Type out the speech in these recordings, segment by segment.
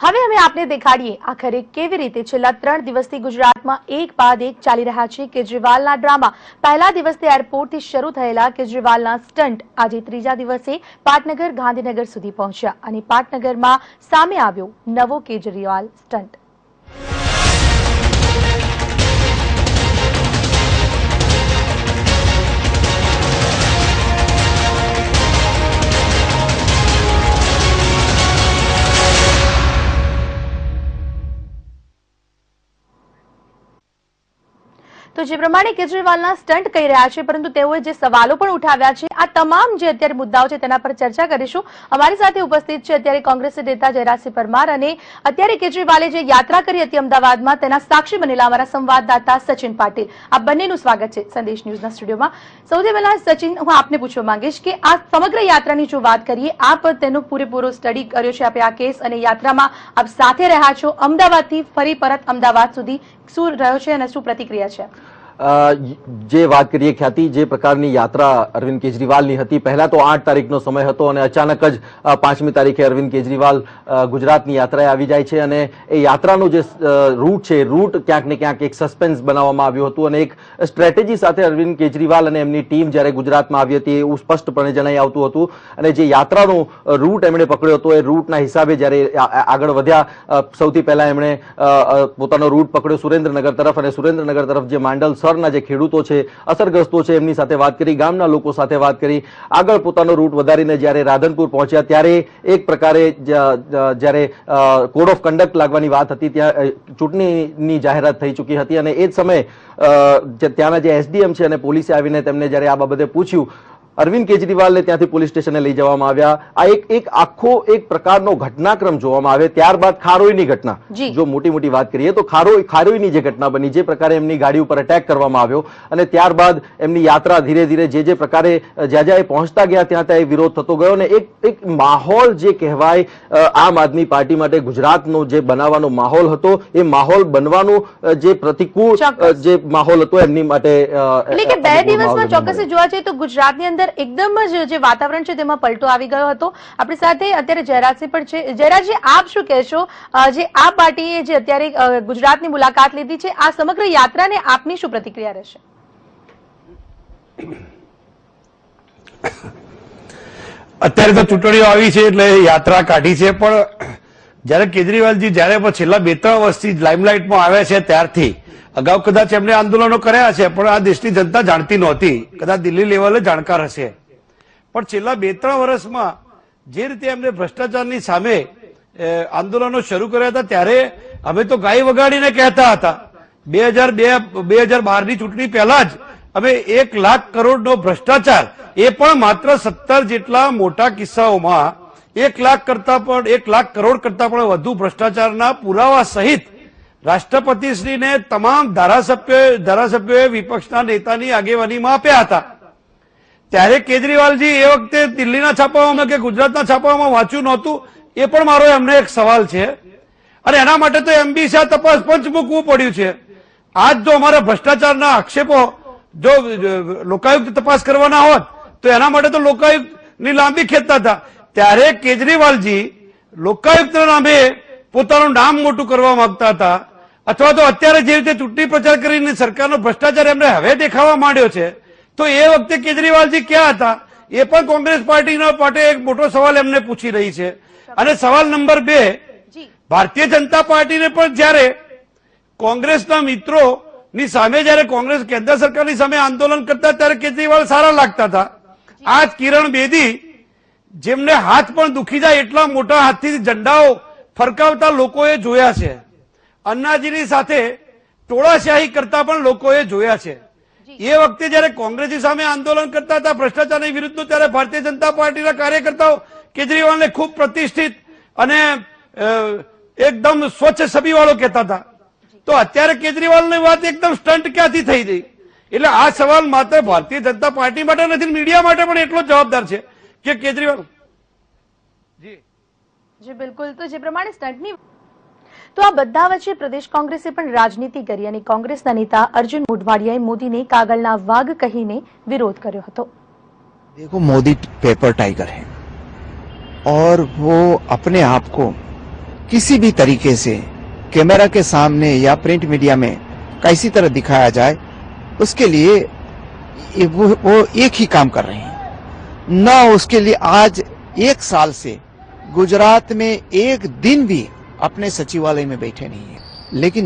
હવે અમે આપને દેખાડીએ આખરે કેવી રીતે છેલ્લા 3 દિવસથી ગુજરાતમાં એક બાદ એક ચાલી રહ્યા છે કેજરીવાલના ડ્રામા। પહેલા દિવસથી એરપોર્ટથી શરૂ થયેલા કેજરીવાલના સ્ટન્ટ આજે ત્રીજા દિવસે પાટનગર ગાંધીનગર સુધી પહોંચ્યા અને પાટનગરમાં સામે આવ્યો નવો કેજરીવાલ સ્ટન્ટ। तो जे प्रमाणे केजरीवालना स्टंट कही रह्या छे परंतु तेओए जे सवालो पण उठाव्या छे आ तमाम जे अत्यारे मुद्दाओ छे तेना पर चर्चा करीशुं। अमारी साथे उपस्थित छे अत्यारे कोंग्रेस नेता जयराजसिंह परमार अने अत्यारे केजरीवाले जे यात्रा करी हती अमदावादमां तेना साक्षी बनेला अमारा संवाददाता सचिन पाटील। आ बंनेनुं स्वागत छे संदेश न्यूज़ना स्टुडियोमां। सौथी पहेला सचिन हुं आपने पूछवा मांगीश के आ समग्र यात्रानी जो वात करीए आप तेनो पूरेपूरो स्टडी कर्यो छे आपे आ केस अने यात्रामां आप साथे रह्या छो अमदावादथी फरी परत अमदावाद सुधी शुं रह्यो छे अने शुं प्रतिक्रिया छे? जे बात करिए ख्याति जे प्रकारनी यात्रा अरविंद केजरीवालनी हती पहला तो 8 तारीखनो समय हतो अने अचानक ज 5મી तारीखे अरविंद केजरीवाल गुजरातनी यात्राए आवी जाय छे अने ए यात्रानो जे रूट छे रूट क्यांक ने क्यांक एक सस्पेन्स बनाववामां आव्युं हतुं अने एक स्ट्रेटेजी साथे अरविंद केजरीवाल अने एमनी टीम ज्यारे गुजरातमां आवी हती एवुं स्पष्टपणे जणाई आवतुं हतुं अने जे यात्रानो रूट एमणे पकड्यो हतो ए रूटना हिसाबे ज्यारे आगळ वध्या सौथी पहेला एमणे पोतानो रूट पकड्यो सुरेन्द्रनगर तरफ अने सुरेन्द्रनगर तरफ जे मांडल जे खेडूतो छे असरग्रस्तो छे एमनी साथे वात करी गामना लोको साथे वात करी आगळ पोतानो रूट वधारीने ज्यारे राधनपुर पहोंच्या त्यारे एक प्रकारे ज्यारे कोड ऑफ कंडक्ट लागवानी वात हती त्या चूंटणीनी जाहेरात थई चूकी हती अने ए ज समय त्याना जे एसडीएम छे अने पोलीसे आवीने तेमने ज्यारे आ बाबते पूछ्युं अरविंद केजरीवाल ने त्यांथी पोलीस स्टेशने लई जवामां आव्या। आ एक आखो एक प्रकारनो घटनाक्रम जोवामां आवे। त्यारबाद खारोईनी घटना जो मोटी मोटी बात करीए तो खारोईनी जे घटना बनी जे प्रकारे एमनी गाड़ी पर अटेक करवामां आव्यो अने त्यारबाद एमनी यात्रा धीरे धीरे जे प्रकारे ज्यां ज्यां पहोंचता गया त्यां त्यां विरोध थतो गयो अने एक माहोल जे कहेवाय आम आदमी पार्टी माटे गुजरातनो जे बनाववानो माहोल हतो ए माहोल बनवानो जे प्रतिकूल जे माहोल हतो एमनी माटे એટલે કે 2 દિવસમાં ચોક્કસ જોવા જઈએ તો ગુજરાતની અંદર एकदम जे वातावरण छे तेमां पलटो आवी गयो हतो। आपणी साथे अत्यारे जयराजसिंह पण छे। जयराजजी आप शुं कहेशो जे आ पार्टीए जे अत्यारे गुजरातनी मुलाकात लीधी छे आ समग्र यात्राने आपनी शुं प्रतिक्रिया रहेशे? અત્યારે તો ચૂંટણીઓ આવી છે એટલે યાત્રા કાઢી છે પણ જ્યારે કેજરીવાલજી જ્યારે છેલ્લા 2-3 વર્ષથી લાઇમલાઇટમાં આવ્યા છે ત્યારથી અગાઉ કદાચ એમણે આંદોલનો કર્યા છે પણ આ દેશની જનતા જાણતી નહોતી, કદાચ દિલ્હી લેવલે જાણકાર હશે પણ છેલ્લા 2-3 વર્ષમાં જે રીતે એમણે ભ્રષ્ટાચારની સામે આંદોલનો શરૂ કર્યા હતા ત્યારે અમે તો ગાય વગાડીને કહેતા હતા 2012ની ચૂંટણી પહેલા જ અમે 1 લાખ કરોડનો ભ્રષ્ટાચાર એ પણ માત્ર 17 જેટલા મોટા કિસ્સાઓમાં 1 લાખ કરોડ કરતા પણ વધુ ભ્રષ્ટાચારના પુરાવા સહિત રાષ્ટ્રપતિશ્રીને તમામ ધારાસભ્યોએ વિપક્ષના નેતાની આગેવાનીમાં આપ્યા હતા। ત્યારે કેજરીવાલજી એ વખતે દિલ્હીના છાપાઓમાં કે ગુજરાતના છાપાઓમાં વાંચ્યું નહોતું એ પણ મારો એમને એક સવાલ છે અને એના માટે તો એમબી શાહ તપાસ પંચ મૂકવું પડ્યું છે। આજ જો અમારા ભ્રષ્ટાચારના આક્ષેપો જો લોકાયુક્ત તપાસ કરવાના હોત તો એના માટે તો લોકાયુક્તની લાંબી ખેંચતા હતા। ત્યારે કેજરીવાલજી લોકાયુક્તના નામે પોતાનું નામ મોટું કરવા માંગતા હતા અથવા તો અત્યારે જે રીતે ચૂંટણી પ્રચાર કરીને સરકારનો ભ્રષ્ટાચાર એમને હવે દેખાવા માંડ્યો છે તો એ વખતે કેજરીવાલજી ક્યાં હતા એ પણ કોંગ્રેસ પાર્ટીના માટે એક મોટો સવાલ એમને પૂછી રહી છે। અને સવાલ નંબર 2 ભારતીય જનતા પાર્ટીને પણ જ્યારે કોંગ્રેસના મિત્રોની સામે જ્યારે કોંગ્રેસ કેન્દ્ર સરકારની સામે આંદોલન કરતા ત્યારે કેજરીવાલ સારા લાગતા હતા। આ કિરણ બેદી જેમને હાથ પણ દુખી જાય એટલા મોટા હાથથી ઝંડાઓ ફરકાવતા લોકોએ જોયા છે, અન્નાજીની સાથે ટોળાશાહી કરતા પણ લોકોએ જોયા છે। એ વખતે જ્યારે કોંગ્રેસની સામે આંદોલન કરતા હતા ભ્રષ્ટાચારની વિરુદ્ધનું ત્યારે ભારતીય જનતા પાર્ટીના કાર્યકર્તાઓ કેજરીવાલને ખૂબ પ્રતિષ્ઠિત અને એકદમ સ્વચ્છ છબીવાળો કહેતા હતા। તો અત્યારે કેજરીવાલની વાત એકદમ સ્ટન્ટ ક્યાંથી થઈ ગઈ? એટલે આ સવાલ માત્ર ભારતીય જનતા પાર્ટી માટે નથી, મીડિયા માટે પણ એટલો જવાબદાર છે કે કેજરીવાલ जी बिल्कुल। तो जे प्रमाणे स्टंटनी तो आ बधा वच्चे प्रदेश कांग्रेसे पण राजनीति करी अने कांग्रेसना नेता अर्जुन मोढवाडियाए मोदीने कागळना वाघ कहीने विरोध कर्यो हतो। देखो, मोदी पेपर टाइगर है और वो अपने आप को किसी भी तरीके से कैमरा के सामने या प्रिंट मीडिया में कैसी तरह दिखाया जाए, उसके लिए वो एक ही काम कर रहे हैं। न उसके लिए आज 1 साल से गुजरात में एक दिन भी अपने सचिवालय में बैठे नहीं है। लेकिन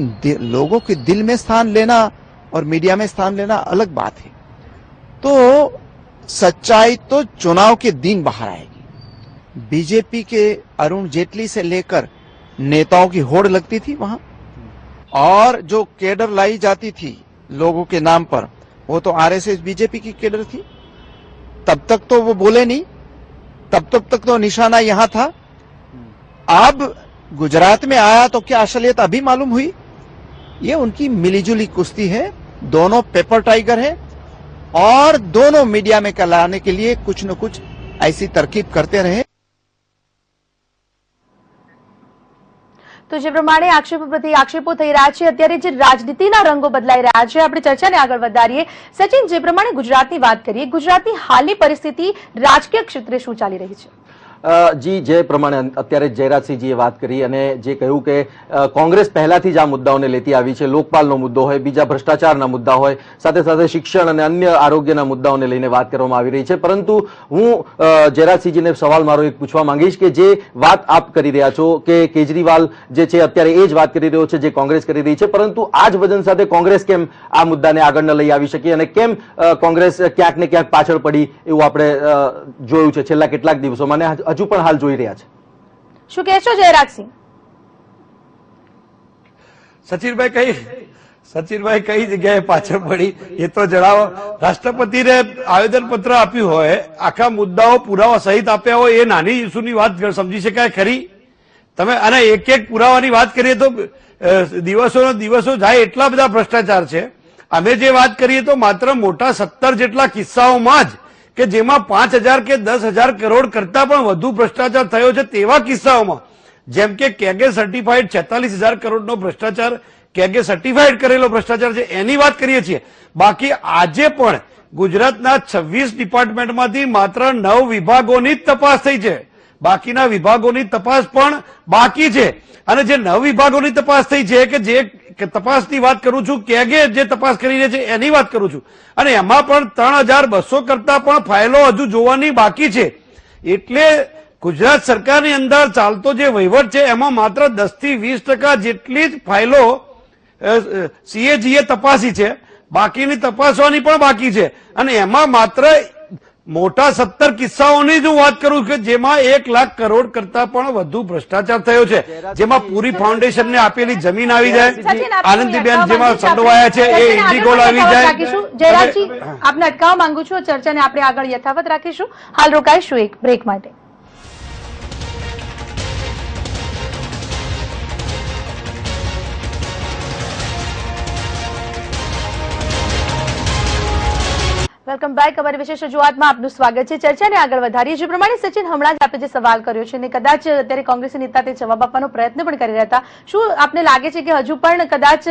लोगों के दिल में स्थान लेना और मीडिया में स्थान लेना अलग बात है। तो सच्चाई तो चुनाव के दिन बाहर आएगी। बीजेपी के अरुण जेटली से लेकर नेताओं की होड़ लगती थी वहां, और जो केडर लाई जाती थी लोगों के नाम पर, वो तो आरएसएस बीजेपी की केडर थी। तब तक तो वो बोले नहीं, तब तक तो निशाना यहां था। अब गुजरात में आया तो क्या असलियत अभी मालूम हुई? ये उनकी मिलीजुली कुश्ती है। दोनों पेपर टाइगर है और दोनों मीडिया में कहलाने के लिए कुछ न कुछ ऐसी तरकीब करते रहे। તો જે પ્રમાણે આક્ષેપો પ્રતિ આક્ષેપો થઈ રહ્યા છે, અત્યારે જે રાજનીતિના રંગો બદલાઈ રહ્યા છે, આપણે ચર્ચાને આગળ વધારીએ। સચિન, જે પ્રમાણે ગુજરાતની વાત કરીએ, ગુજરાતની હાલની પરિસ્થિતિ રાજકીય ક્ષેત્રે શું ચાલી રહી છે? જી, જે પ્રમાણે અત્યારે જયરાજસિંહજીએ વાત કરી અને જે કહ્યું કે કોંગ્રેસ પહેલાથી જ આ મુદ્દાઓને લેતી આવી છે। લોકપાલનો મુદ્દો હોય, બીજા ભ્રષ્ટાચારના મુદ્દા હોય, સાથે સાથે શિક્ષણ અને અન્ય આરોગ્યના મુદ્દાઓને લઈને વાત કરવામાં આવી રહી છે। પરંતુ હું જયરાજસિંહજીને સવાલ મારો એક પૂછવા માંગીશ કે જે વાત આપ કરી રહ્યા છો કે કેજરીવાલ જે છે અત્યારે એ જ વાત કરી રહ્યો છે જે કોંગ્રેસ કરી રહી છે, પરંતુ આ જ વજન સાથે કોંગ્રેસ કેમ આ મુદ્દાને આગળ ન લઈ આવી શકી અને કેમ કોંગ્રેસ ક્યાંક ને ક્યાંક પાછળ પડી એવું આપણે જોયું છે છેલ્લા કેટલાક દિવસોમાં અને હજુ પણ હાલ જોઈ રહ્યા છે? શું કહેશો જયરાજસિંહ? સચિનભાઈ કઈ જગ્યાએ પાછળ પડી એ તો જણાવો। રાષ્ટ્રપતિને આવેદન પત્ર આપ્યું હોય, આખા મુદ્દાઓ પુરાવા સહિત આપ્યા હોય, એ નાની ઇસ્યુની વાત સમજી શકાય ખરી? તમે અને એક એક પુરાવાની વાત કરીએ તો દિવસો જાય એટલા બધા ભ્રષ્ટાચાર છે। અમે જે વાત કરીએ તો માત્ર મોટા 17 જેટલા કિસ્સાઓમાં જ કે જેમાં 5,000 કે 10,000 કરોડ કરતા પણ વધુ ભ્રષ્ટાચાર થયો છે, તેવા કિસ્સાઓમાં જેમ કે કેગે સર્ટિફાઈડ 46,000 કરોડનો ભ્રષ્ટાચાર, કેગે સર્ટિફાઈડ કરેલો ભ્રષ્ટાચાર છે, એની વાત કરીએ છીએ। બાકી આજે પણ ગુજરાતના 26 ડિપાર્ટમેન્ટમાંથી માત્ર 9 વિભાગોની જ તપાસ થઈ છે, બાકીના વિભાગોની તપાસ પણ બાકી છે। અને જે 9 વિભાગોની તપાસ થઈ છે કે જે તપાસની વાત કરું છું, કેગે જે તપાસ કરી રહી છે એની વાત કરું છું, અને એમાં પણ 3,200 કરતા પણ ફાઇલો હજુ જોવાની બાકી છે। એટલે ગુજરાત સરકારની અંદર ચાલતો જે વહીવટ છે એમાં માત્ર 10 થી 20% જેટલી જ ફાઇલો સીએજીએ તપાસી છે, બાકીની તપાસવાની પણ બાકી છે। અને એમાં માત્ર મોટા 17 કિસ્સાઓની જ હું વાત કરું કે જેમાં 1 લાખ કરોડ કરતા પણ વધુ ભ્રષ્ટાચાર થયો છે, જેમાં પૂરી ફાઉન્ડેશનને આપેલી જમીન આવી જાય, આનંદીબેન જેમાં સંડોવાયા છે એ ઇન્ડિગોલ આવી જાય। જયરાજજી, આપને અટકાવવા માંગુ છું, ચર્ચાને આપણે આગળ યથાવત રાખીશું। હાલ રોકાઈશું એક બ્રેક માટે। Welcome back. અમારી વિશેષ રજૂઆતમાં આપનું સ્વાગત છે। ચર્ચાને આગળ વધારીએ। જે પ્રમાણે સચિન હમણાં જ આપે જે સવાલ કર્યો છે અને કદાચ અત્યારે કોંગ્રેસી નેતા તે જવાબ આપવાનો પ્રયત્ન પણ કરી રહ્યા હતા, શું આપને લાગે છે કે હજુ પણ કદાચ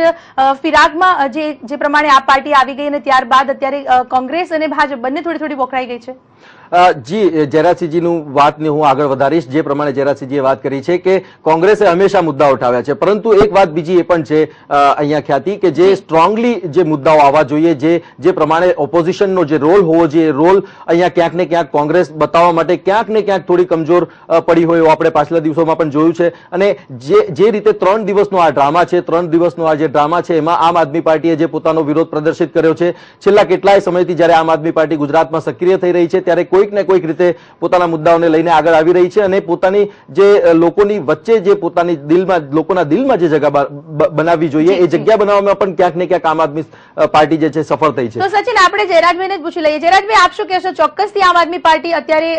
ફિરાકમાં જે પ્રમાણે આ પાર્ટી આવી ગઈ અને ત્યારબાદ અત્યારે કોંગ્રેસ અને ભાજપ બંને થોડી થોડી બોખરાઈ ગઈ છે? જી, જયરાજસિંહજીનું વાતને હું આગળ વધારીશ। જે પ્રમાણે જયરાજસિંહજીએ વાત કરી છે કે કોંગ્રેસે હંમેશા મુદ્દા ઉઠાવ્યા છે, પરંતુ એક વાત બીજી એ પણ છે અહીંયા ખ્યાતિ કે જે સ્ટ્રોંગલી જે મુદ્દાઓ આવવા જોઈએ, જે પ્રમાણે ઓપોઝિશનનો જે રોલ હોવો જોઈએ, રોલ અહીંયા ક્યાંક ને ક્યાંક કોંગ્રેસ બતાવવા માટે ક્યાંક ને ક્યાંક થોડી કમજોર પડી હોય એવું આપણે પાછલા દિવસોમાં પણ જોયું છે। અને જે રીતે 3 દિવસનો આ ડ્રામા છે, 3 દિવસનો આ જે ડ્રામા છે એમાં આમ આદમી પાર્ટીએ જે પોતાનો વિરોધ પ્રદર્શિત કર્યો છે છેલ્લા કેટલાય સમયથી, જ્યારે આમ આદમી પાર્ટી ગુજરાતમાં સક્રિય થઈ રહી છે ત્યારે કોઈક ને કોઈક રીતે પોતાના મુદ્દાઓને લઈને આગળ આવી રહી છે અને પોતાની જે લોકોની વચ્ચે જે પોતાની દિલમાં, લોકોના દિલમાં જે જગ્યા બનાવવી જોઈએ એ જગ્યા બનાવવામાં પણ ક્યાંક ને ક્યાંક આમ આદમી પાર્ટી જે છે સફળ થઈ છે। તો સચિન, આપણે જયરાજભાઈને જ પૂછી લઈએ। જયરાજભાઈ, આપ શું કહેશો? ચોક્કસથી આમ આદમી પાર્ટી અત્યારે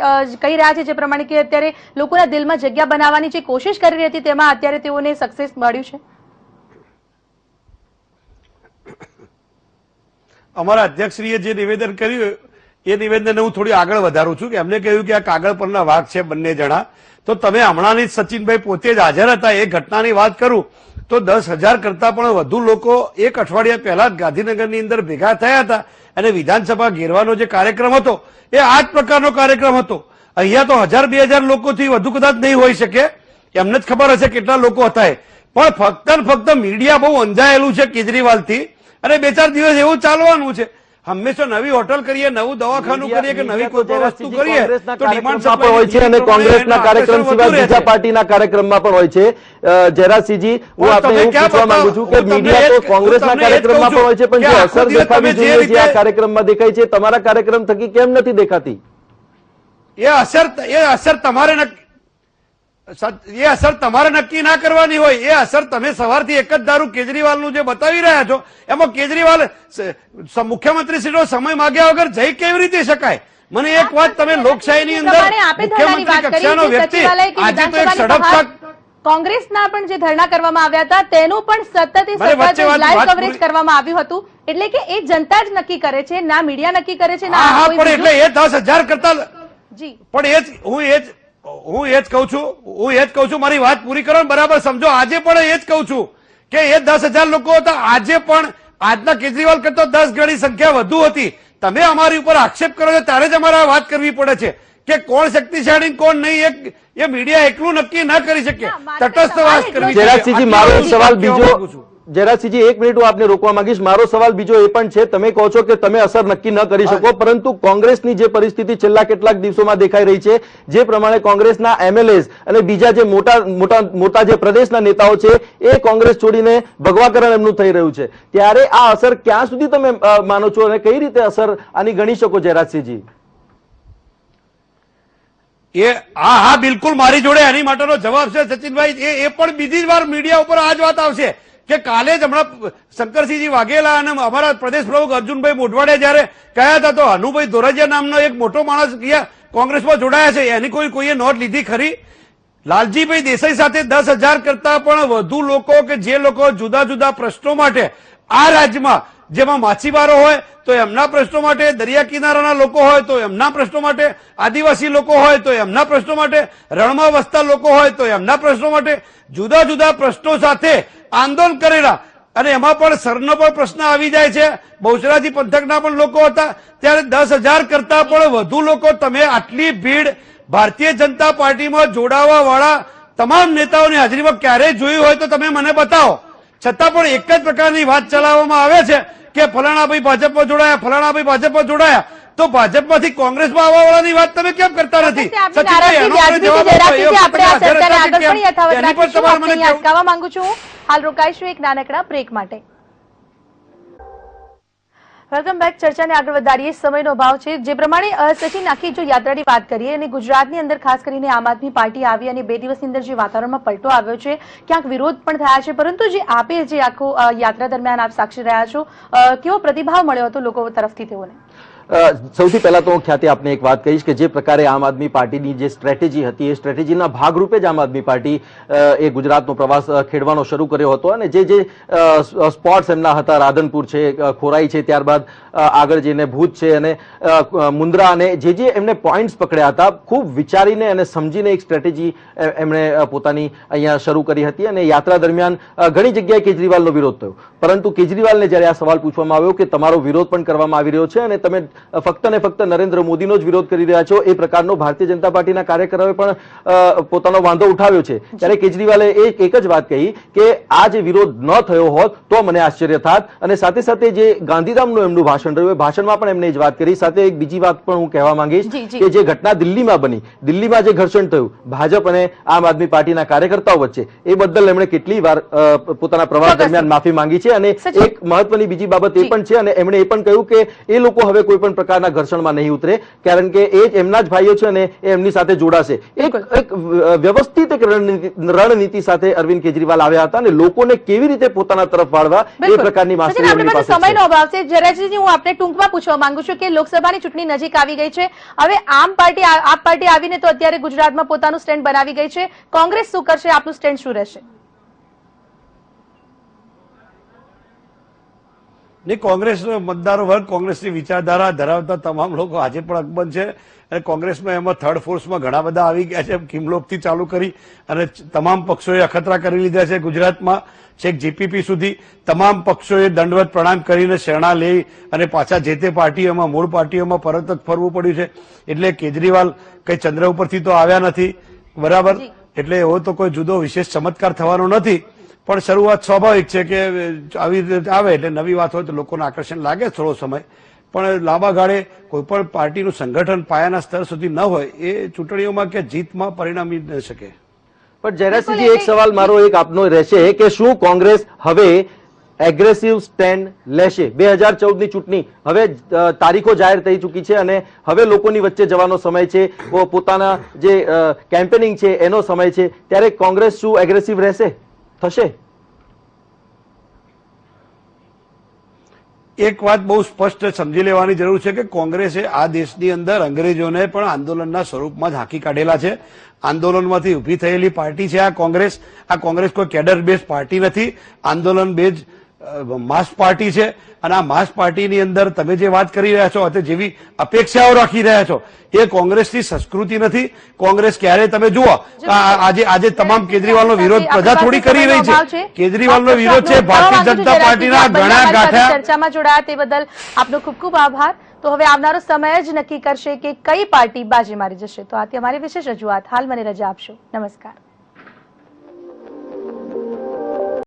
કહી રહ્યા છે જે પ્રમાણે કે અત્યારે લોકોના દિલમાં જગ્યા બનાવવાની જે કોશિશ કરી રહી હતી તેમાં અત્યારે તેઓને સક્સેસ મળ્યું છે? અમારા અધ્યક્ષશ્રીએ જે નિવેદન કર્યું એ નિવેદનને હું થોડી આગળ વધારું છું કે એમને કહ્યું કે આ કાગળ પરના વાઘ છે બંને જણા। તો તમે હમણાંની સચિનભાઈ પોતે જ હાજર હતા, એ ઘટનાની વાત કરું તો 10,000 કરતા પણ વધુ લોકો એક અઠવાડિયા પહેલા ગાંધીનગરની અંદર ભેગા થયા હતા અને વિધાનસભા ઘેરવાનો જે કાર્યક્રમ હતો એ આ જ પ્રકારનો કાર્યક્રમ હતો। અહીંયા તો 1,000-2,000 લોકોથી વધુ કદાચ નહીં હોઈ શકે, એમને જ ખબર હશે કેટલા લોકો હતા એ. પણ ફક્ત ને ફક્ત મીડિયા બહુ અંજાયેલું છે કેજરીવાલથી, અને 2-4 દિવસ એવું ચાલવાનું છે. હંમેશા નવી હોટલ કરીએ, નવું દવાખાનું કરીએ કે નવી કોઈ પણ વસ્તુ કરીએ તો ડિમાન્ડ પણ હોય છે અને કોંગ્રેસના કાર્યક્રમ સિવાય બીજા પાર્ટીના કાર્યક્રમમાં પણ હોય છે. જયરાજસિંહજી, હું આપને એવું પૂછવા માંગુ છું કે મીડિયા તો કોંગ્રેસના કાર્યક્રમમાં પણ હોય છે, પણ જે અસર દેખાવી જોઈએ જે આ કાર્યક્રમમાં દેખાય છે, તમારા કાર્યક્રમ થકી કેમ નથી દેખાતી? એ અસર તમારે નક્કી ના કરવાની હોય. એ અસર તમે સવારથી એક જ ધારું કેજરીવાલનું જે બતાવી રહ્યા છો, એમાં કેજરીવાલ મુખ્યમંત્રીશ્રીનો સમય માગ્યા વગર જઈ કેવી રીતે શકાય? મને એક વાત, તમે લોકશાહીની અંદર મુખ્યમંત્રી કક્ષાનો વ્યક્તિ આજે તો એક સડક કોંગ્રેસના પણ જે ધરણા કરવામાં આવ્યા હતા તેનું પણ સતત લાઈવ કવરેજ કરવામાં આવ્યું હતું. એટલે કે એ જનતા જ નક્કી કરે છે, ના મીડિયા નક્કી કરે છે, ના હા, પણ એટલે એ 10,000 કરતા જી પણ હું એ જ કહું છું, મારી વાત પૂરી કરો ને, બરાબર સમજો. આજે પણ એ જ કહું છું કે એ 10,000 લોકો હતા, આજે પણ આજના કેજરીવાલ કરતા 10 ગણી સંખ્યા વધુ હતી. તમે અમારી ઉપર આક્ષેપ કરો છો ત્યારે જ અમારે વાત કરવી પડે છે કે કોણ શક્તિશાળી કોણ નહીં, એ મીડિયા એકલું નક્કી ના કરી શકે. તટસ્થ વાત કરવી. જયરાજસિંહજી, મારો સવાલ બીજો, જયરાજસિંહજી એક મિનિટ હું આપને રોકવા માંગીશ. મારો સવાલ બીજો એ પણ છે, તમે કહો છો કે તમે અસર નક્કી ન કરી શકો, પરંતુ કોંગ્રેસની જે પરિસ્થિતિ છેલ્લા કેટલાક દિવસોમાં દેખાઈ રહી છે, જે પ્રમાણે કોંગ્રેસના એમએલએસ અને બીજા જે મોટા જે પ્રદેશના નેતાઓ છે એ કોંગ્રેસ છોડીને ભગવાકરણ એમનું થઈ રહ્યું છે, ત્યારે આ અસર ક્યાં સુધી તમે માનો છો અને કઈ રીતે અસર આની ગણી શકો? જયરાજસિંહજી, હા બિલકુલ, મારી જોડે એની માટેનો જવાબ છે સચિનભાઈ. એ પણ બીજી વાર મીડિયા ઉપર આ જ વાત આવશે કે કાલે જ હમણાં શંકરસિંહજી વાઘેલા અને અમારા પ્રદેશ પ્રમુખ અર્જુનભાઈ મોઢવાડિયા જયારે કહ્યા હતા, તો હનુભાઈ ધોરજીયા નામનો એક મોટો માણસ કોંગ્રેસમાં જોડાયા છે, એની કોઈએ નોટ લીધી ખરી? લાલજીભાઈ દેસાઈ સાથે 10,000 કરતા પણ વધુ લોકો કે જે લોકો જુદા જુદા પ્રશ્નો માટે આ રાજ્યમાં, જેમાં માછીમારો હોય તો એમના પ્રશ્નો માટે, દરિયા કિનારાના લોકો હોય તો એમના પ્રશ્નો માટે, આદિવાસી લોકો હોય તો એમના પ્રશ્નો માટે, રણમાં વસતા લોકો હોય તો એમના પ્રશ્નો માટે, જુદા જુદા પ્રશ્નો સાથે આંદોલન કરેલા, અને એમાં પણ સરનો પણ પ્રશ્ન આવી જાય છે, બહુચરાજી પંથકના પણ લોકો હતા, ત્યારે 10,000 કરતા પણ વધુ લોકો, તમે આટલી ભીડ ભારતીય જનતા પાર્ટીમાં જોડાવા વાળા તમામ નેતાઓની હાજરીમાં ક્યારેય જોયું હોય તો તમે મને બતાવો. છતાં પણ એક જ પ્રકારની વાત ચલાવવામાં આવે છે કે ફલાણાભાઈ ભાજપમાં જોડાયા, ફલાણાભાઈ ભાજપમાં જોડાયા, તો ભાજપમાંથી કોંગ્રેસમાં આવવા વાળાની વાત તમે કેમ કરતા નથી? અટકાવવા માંગુ છું. હાલ રોકાઈશું એક નાનકડા બ્રેક માટે. Welcome back. ચર્ચાને આગળ વધારીએ. સમયનો અભાવ છે. જે પ્રમાણે સચિન, આખી જો યાત્રાની વાત કરીએ અને ગુજરાતની અંદર ખાસ કરીને આમ આદમી પાર્ટી આવી અને 2 દિવસની અંદર જે વાતાવરણમાં પલટો આવ્યો છે, ક્યાંક વિરોધ પણ થયા છે, પરંતુ જે આપે જે આખો યાત્રા દરમિયાન આપ સાક્ષી રહ્યા છો, કેવો પ્રતિભાવ મળ્યો હતો લોકો તરફથી તેઓને? સૌથી પહેલા તો હું ખ્યાતિ આપને એક વાત કહીશ કે જે પ્રકારે આમ આદમી પાર્ટીની જે સ્ટ્રેટેજી હતી, એ સ્ટ્રેટેજીના ભાગરૂપે જ આમ આદમી પાર્ટી એ ગુજરાતનો પ્રવાસ ખેડવાનો શરૂ કર્યો હતો, અને જે સ્પોટ્સ એમના હતા, રાધનપુર છે, ખોરાઈ છે, ત્યારબાદ આગળ જઈને ભુજ છે અને મુન્દ્રા, અને જે એમને પોઈન્ટ્સ પકડ્યા હતા, ખૂબ વિચારીને અને સમજીને એક સ્ટ્રેટેજી એમણે પોતાની અહીંયા શરૂ કરી હતી. અને યાત્રા દરમિયાન ઘણી જગ્યાએ કેજરીવાલનો વિરોધ થયો, પરંતુ કેજરીવાલને જ્યારે આ સવાલ પૂછવામાં આવ્યો કે તમારો વિરોધ પણ કરવામાં આવી રહ્યો છે અને તમે ફક્ત ને ફક્ત નરેન્દ્ર મોદીનો જ વિરોધ કરી રહ્યા છો, એ પ્રકારનો ભારતીય જનતા પાર્ટીના કાર્યકરોએ પણ પોતાનો વાંધો ઉઠાવ્યો છે, ત્યારે કેજરીવાલે એક જ વાત કહી કે આ જે વિરોધ ન થયો હોત તો મને આશ્ચર્ય થાત. અને સાથે સાથે જે ગાંધીધામનું એમનું ભાષણ રહ્યું, એ ભાષણમાં પણ એમને જ વાત કરી. સાથે એક બીજી વાત પણ હું કહેવા માંગીશ કે જે ઘટના દિલ્હીમાં બની, દિલ્હીમાં જે ઘર્ષણ થયું ભાજપ અને આમ આદમી પાર્ટીના કાર્યકર્તાઓ વચ્ચે, એ બદલ એમણે કેટલી વાર પોતાના પ્રવાસ દરમિયાન માફી માંગી છે. અને એક મહત્વની બીજી બાબત એ પણ છે, અને એમણે એ પણ કહ્યું કે એ લોકો હવે કોઈ પણ પ્રકારના ઘર્ષણમાં નહીં ઉતરે, કારણ કે એ એમના જ ભાઈઓ છે અને એ એમની સાથે જોડાશે. એક વ્યવસ્થિત એક રણનીતિ સાથે અરવિંદ કેજરીવાલ આવ્યા હતા અને લોકોને કેવી રીતે પોતાના તરફ વાળવા એ પ્રકારની માસ્ટરી એમની પાસે છે. સમયનો અભાવ છે. જયરાજજી, હું આપને ટૂંકમાં પૂછવા માંગુ છું કે લોકસભાની ચૂંટણી નજીક આવી ગઈ છે, હવે આપ પાર્ટી આવીને તો અત્યારે ગુજરાતમાં પોતાનું સ્ટેન્ડ બનાવી ગઈ છે, કોંગ્રેસ શું કરશે? આપનું સ્ટેન્ડ શું રહેશે? નહીં, કોંગ્રેસનો મતદારો વર્ગ, કોંગ્રેસની વિચારધારા ધરાવતા તમામ લોકો આજે પણ અકબંધ છે, અને કોંગ્રેસમાં એમાં થર્ડ ફોર્સમાં ઘણા બધા આવી ગયા છે, કિમલોકથી ચાલુ કરી અને તમામ પક્ષોએ અખતરા કરી લીધા છે. ગુજરાતમાં છેક જેપીપી સુધી તમામ પક્ષોએ દંડવત પ્રણામ કરીને શરણા લઈ અને પાછા જે તે પાર્ટીઓમાં, મૂળ પાર્ટીઓમાં પરત ફરવું પડ્યું છે. એટલે કેજરીવાલ કઈ ચંદ્ર ઉપરથી તો આવ્યા નથી, બરાબર, એટલે એવો તો કોઈ જુદો વિશેષ ચમત્કાર થવાનો નથી, પણ શરૂઆત સ્વાભાવિક છે કે આવી રીતે આવે એટલે નવી વાત હોય તો લોકોને આકર્ષણ લાગે થોડો સમય, પણ લાંબા ગાળે કોઈ પણ પાર્ટીનું સંગઠન પાયાના સ્તર સુધી ન હોય એ ચૂંટણીઓમાં કે જીતમાં પરિણમી ન શકે. પણ જયરાજસિંહજી, એક સવાલ મારો એક આપનો રહેશે કે શું કોંગ્રેસ હવે એગ્રેસિવ સ્ટેન્ડ લેશે? 2014ની ચૂંટણી હવે તારીખો જાહેર થઈ ચૂકી છે અને હવે લોકોની વચ્ચે જવાનો સમય છે, પોતાના જે કેમ્પેનિંગ છે એનો સમય છે, ત્યારે કોંગ્રેસ શું એગ્રેસિવ રહેશે, થશે? એક વાત બહુ સ્પષ્ટ સમજી લેવાની જરૂર છે કે કોંગ્રેસે આ દેશની અંદર અંગ્રેજોને પણ આંદોલનના સ્વરૂપમાં જ હાંકી કાઢેલા છે. આંદોલનમાંથી ઉભી થયેલી પાર્ટી છે આ કોંગ્રેસ. આ કોંગ્રેસ કોઈ કેડર બેઝ પાર્ટી નથી, આંદોલન બેઝ માસ પાર્ટી છે. અને આ માસ પાર્ટીની અંદર તમે જે વાત કરી રહ્યા છો, જેવી અપેક્ષાઓ રાખી રહ્યા છો, એ કોંગ્રેસની સંસ્કૃતિ નથી. કોંગ્રેસ ક્યારે તમે જુઓ આજે તમામ કેજરીવાલનો વિરોધ પ્રજા થોડી કરી રહી છે. કેજરીવાલનો વિરોધ છે ભારતીય જનતા પાર્ટીના ઘણા ગાંઠા. ચર્ચામાં જોડાયા તે બદલ આપનો ખૂબ ખૂબ આભાર. તો હવે આવનારો સમય જ નક્કી કરશે કે કઈ પાર્ટી બાજી મારી જશે. તો આથી અમારી વિશેષ રજૂઆત. હાલ મને રજા આપશો. નમસ્કાર.